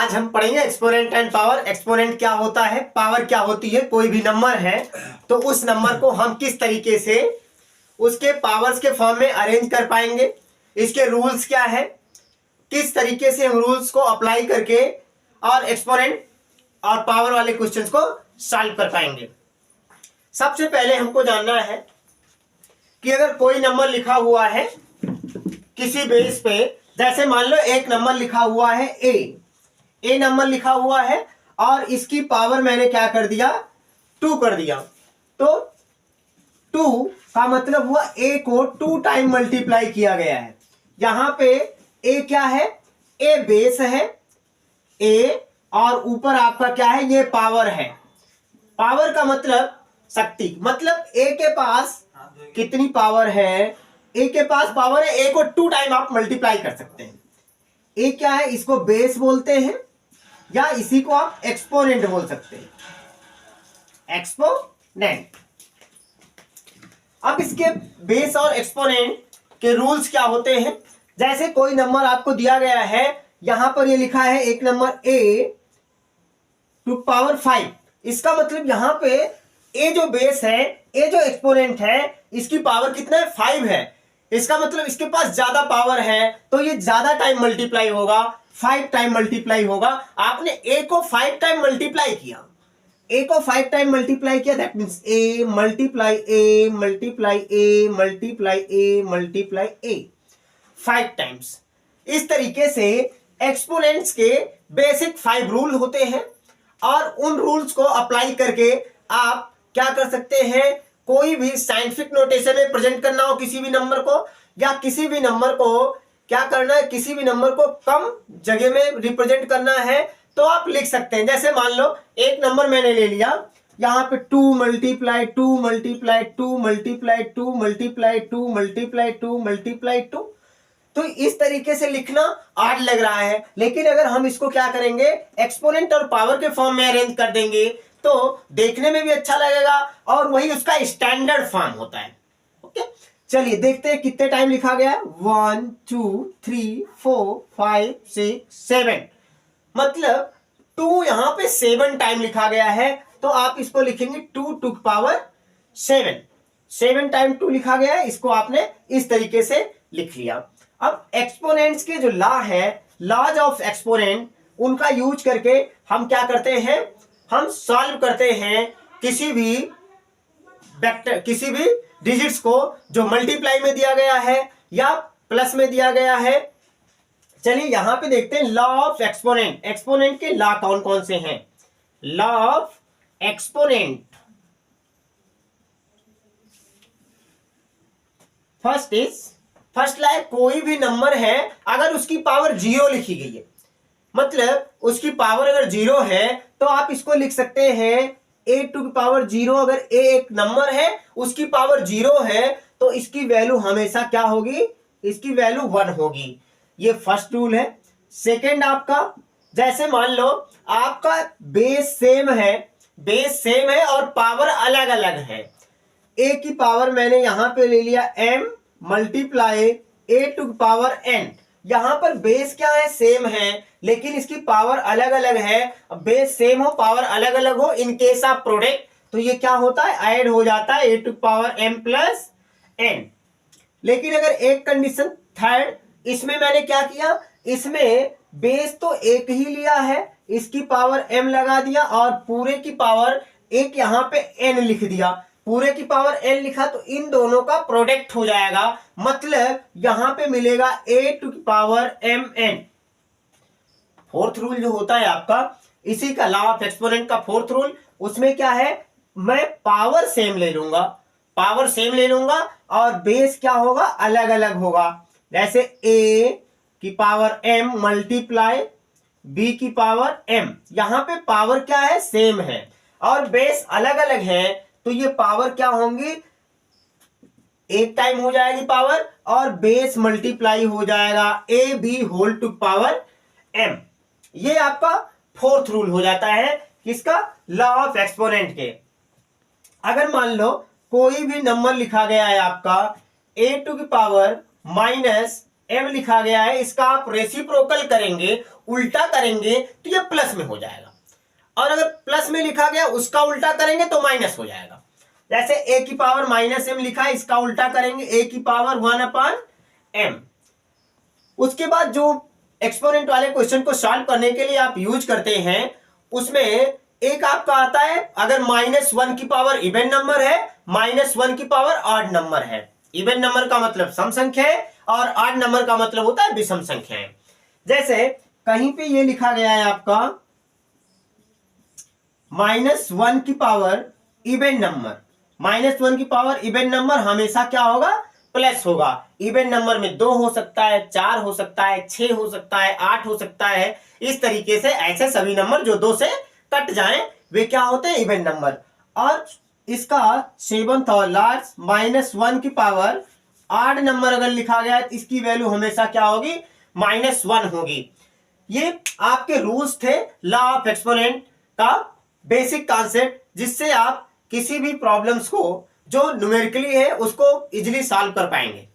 आज हम पढ़ेंगे एक्सपोनेंट एंड पावर। एक्सपोनेंट क्या होता है, पावर क्या होती है। कोई भी नंबर है तो उस नंबर को हम किस तरीके से उसके पावर्स के फॉर्म में अरेंज कर पाएंगे, इसके रूल्स क्या है, किस तरीके से हम रूल्स को अप्लाई करके और एक्सपोनेंट और पावर वाले क्वेश्चंस को सॉल्व कर पाएंगे। सबसे पहले हमको जानना है कि अगर कोई नंबर लिखा हुआ है किसी बेस पे, जैसे मान लो एक नंबर लिखा हुआ है ए नंबर लिखा हुआ है और इसकी पावर मैंने क्या कर दिया, 2 कर दिया। तो 2 का मतलब हुआ ए को 2 टाइम मल्टीप्लाई किया गया है। यहां पे ए क्या है, ए बेस है ए, और ऊपर आपका क्या है, ये पावर है। पावर का मतलब शक्ति, मतलब ए के पास कितनी पावर है, ए के पास पावर है, ए को 2 टाइम आप मल्टीप्लाई कर सकते हैं। ए क्या है, इसको बेस बोलते हैं या इसी को आप एक्सपोनेंट बोल सकते हैं, एक्सपोनेंट। अब इसके बेस और एक्सपोनेंट के रूल्स क्या होते हैं। जैसे कोई नंबर आपको दिया गया है, यहां पर ये लिखा है एक नंबर ए टू पावर 5, इसका मतलब यहां पे ए जो बेस है, ए जो एक्सपोनेंट है, इसकी पावर कितना है, 5 है। इसका मतलब इसके पास ज्यादा पावर है तो ये ज्यादा टाइम मल्टीप्लाई होगा, 5 टाइम मल्टीप्लाई होगा। आपने ए को 5 टाइम मल्टीप्लाई किया, ए को 5 टाइम मल्टीप्लाई किया, that means A multiply A multiply A multiply A multiply A, 5 times. इस तरीके से एक्सपोनेंट्स के बेसिक 5 रूल होते हैं और उन रूल्स को अप्लाई करके आप क्या कर सकते हैं, कोई भी साइंटिफिक नोटेशन में प्रेजेंट करना हो किसी भी नंबर को, या किसी भी नंबर को क्या करना है, किसी भी नंबर को कम जगह में रिप्रेजेंट करना है तो आप लिख सकते हैं। जैसे मान लो एक नंबर मैंने ले लिया, यहां पे 2 multiply 2 multiply 2 multiply 2 multiply 2 multiply 2 multiply 2। तो इस तरीके से लिखना आर्ट लग रहा है, लेकिन अगर हम इसको क्या करेंगे, एक्सपोनेंट और पावर के फॉर्म में अरेंज कर देंगे तो देखने में भी अच्छा लगेगा और वही उसका स्टैंडर्ड फॉर्म होता है। ओके, चलिए देखते हैं कितने टाइम लिखा गया है। 1 2 3 4 5 6 7, मतलब 2 यहां पे 7 टाइम लिखा गया है, तो आप इसको लिखेंगे 2 टू पावर 7। 7 टाइम 2 लिखा गया है, इसको आपने इस तरीके से लिख लिया। अब एक्सपोनेंट्स के जो लॉ है, लॉज ऑफ एक्सपोनेंट, उनका यूज करके हम क्या करते हैं, हम सॉल्व करते हैं किसी भी वेक्टर, किसी भी डिजिट्स को जो मल्टीप्लाई में दिया गया है या प्लस में दिया गया है। चलिए यहां पे देखते हैं लॉ ऑफ एक्सपोनेंट। एक्सपोनेंट के लॉ कौन कौन से हैं। Law of exponent, first law, कोई भी नंबर है अगर उसकी पावर 0 लिखी गई है, मतलब उसकी पावर अगर 0 है तो आप इसको लिख सकते हैं a टू पावर 0। अगर a एक नंबर है, उसकी पावर 0 है, तो इसकी वैल्यू हमेशा क्या होगी, इसकी वैल्यू 1 होगी। ये फर्स्ट रूल है। सेकंड आपका, जैसे मान लो आपका बेस सेम है और पावर अलग अलग है। a की पावर मैंने यहां पे ले लिया m multiply a to power n। यहां पर बेस क्या है, सेम है, लेकिन इसकी पावर अलग अलग है। बेस सेम हो, पावर अलग अलग हो, इन केस ऑफ प्रोडक्ट तो ये क्या होता है, ऐड हो जाता है a to power m plus n। लेकिन अगर एक कंडीशन थर्ड, इसमें मैंने क्या किया, इसमें बेस तो एक ही लिया है, इसकी पावर m लगा दिया और पूरे की पावर एक यहां पे n लिख दिया। पूरे की पावर n लिखा तो इन दोनों का प्रोडक्ट हो जाएगा, मतलब यहां पे मिलेगा a to power mn। Fourth rule जो होता है आपका, इसी का लॉ ऑफ एक्सपोनेंट का फोर्थ रूल, उसमें क्या है, मैं पावर सेम ले लूंगा और बेस क्या होगा, अलग अलग होगा। जैसे a की पावर m मल्टीप्लाई b की पावर m, यहां पे पावर क्या है, सेम है और बेस अलग अलग है, तो ये पावर क्या होंगी, एक टाइम हो जाएगी पावर और बेस मल्टीप्लाई हो जाएगा A B whole to power m। ये आपका फोर्थ रूल हो जाता है किसका, लॉ ऑफ एक्सपोनेंट के। अगर मान लो कोई भी नंबर लिखा गया है आपका a टू की पावर माइनस m लिखा गया है, इसका आप रेसिप्रोकल करेंगे, उल्टा करेंगे तो ये प्लस में हो जाएगा, और अगर प्लस में लिखा गया उसका उल्टा करेंगे तो माइनस हो जाएगा। जैसे a की पावर -m लिखा है, इसका उल्टा करेंगे a की पावर 1/m। उसके बाद जो एक्सपोनेंट वाले क्वेश्चन को सॉल्व करने के लिए आप यूज करते हैं, उसमें एक आपका आता है, अगर -1 की पावर इवन नंबर है, -1 की पावर ऑड नंबर है। इवन नंबर का मतलब सम संख्या है और ऑड नंबर का मतलब होता है विषम संख्या है। जैसे कहीं पे ये लिखा गया है आपका -1 की पावर इवन नंबर, -1 की पावर इवन नंबर हमेशा क्या होगा, प्लस होगा। इवन नंबर में 2 हो सकता है, 4 हो सकता है, 6 हो सकता है, 8 हो सकता है। इस तरीके से ऐसे सभी नंबर जो 2 से कट जाएं वे क्या होते हैं, इवन नंबर। और इसका 7th और लास्ट -1 की पावर ऑड नंबर अगर लिखा गया है तो इसकी वैल्यू हमेशा क्या होगी, -1 होगी। ये आपके रूल्स थे लॉ ऑफ एक्सपोनेंट का बेसिक कॉन्सेप्ट, जिससे आप किसी भी प्रॉब्लम्स को जो न्यूमेरिकली है उसको इजीली सॉल्व कर पाएंगे।